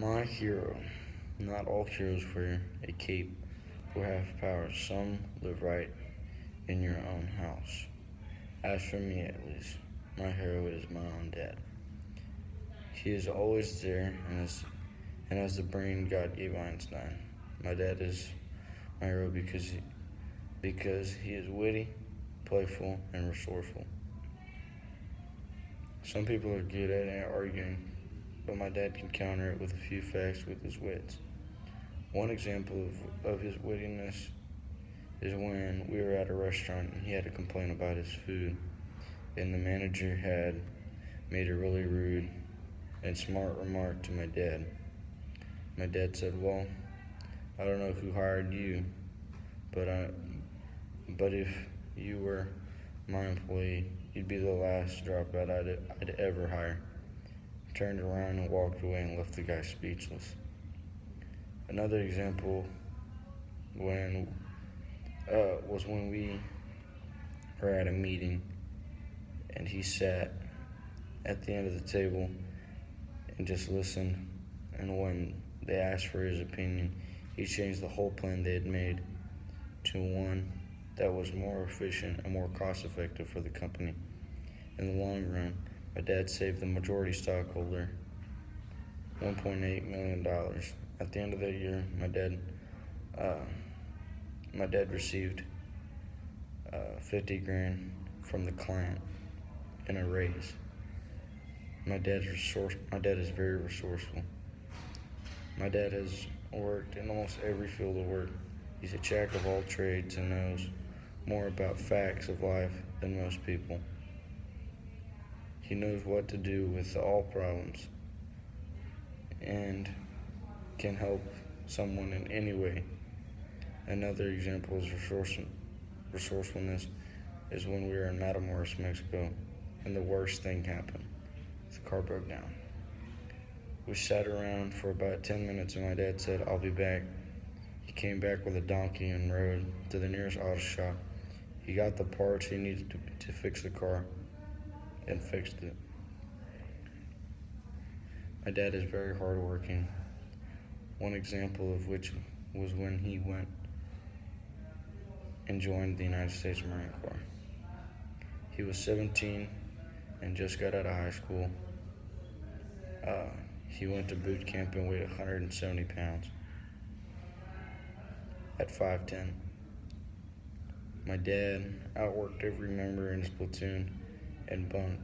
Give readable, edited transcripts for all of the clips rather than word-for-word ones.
My hero. Not all heroes wear a cape or have powers. Some live right in your own house. As for me, at least, my hero is my own dad. He is always there and as the brain God gave Einstein. My dad is my hero because he is witty, playful, and resourceful. Some people are good at arguing, but my dad can counter it with a few facts with his wits. One example of his wittiness is when we were at a restaurant and he had to complain about his food, and the manager had made a really rude and smart remark to my dad. My dad said, "Well, I don't know who hired you, but if you were my employee, you'd be the last dropout I'd ever hire." Turned around and walked away and left the guy speechless. Another example was when we were at a meeting and he sat at the end of the table and just listened, and when they asked for his opinion, he changed the whole plan they had made to one that was more efficient and more cost effective for the company. In the long run, my dad saved the majority stockholder $1.8 million. At the end of the year, my dad received $50,000 from the client in a raise. My dad is very resourceful. My dad has worked in almost every field of work. He's a jack of all trades and knows more about facts of life than most people. He knows what to do with all problems and can help someone in any way. Another example of resourcefulness is when we were in Matamoros, Mexico, and the worst thing happened. The car broke down. We sat around for about 10 minutes and my dad said, "I'll be back." He came back with a donkey and rode to the nearest auto shop. He got the parts he needed to fix the car and fixed it. My dad is very hardworking. One example of which was when he went and joined the United States Marine Corps. He was 17 and just got out of high school. He went to boot camp and weighed 170 pounds at 5'10". My dad outworked every member in his platoon and bunk.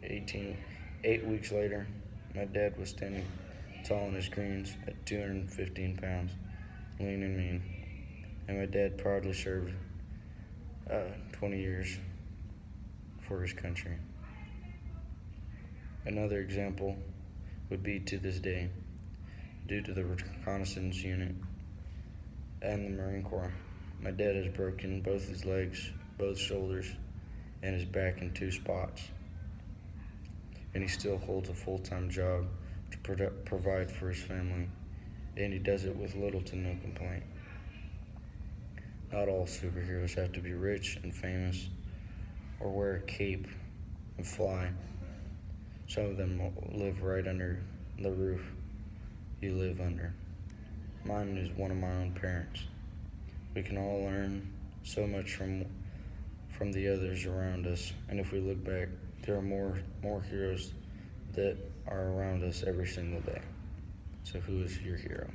8 weeks later, my dad was standing tall in his greens at 215 pounds, lean and mean. And my dad proudly served 20 years for his country. Another example would be to this day, due to the reconnaissance unit and the Marine Corps, my dad has broken both his legs, both shoulders, and his back in 2 spots. And he still holds a full-time job to provide for his family, and he does it with little to no complaint. Not all superheroes have to be rich and famous or wear a cape and fly. Some of them live right under the roof you live under. Mine is one of my own parents. We can all learn so much from the others around us, and if we look back, there are more heroes that are around us every single day. So who is your hero?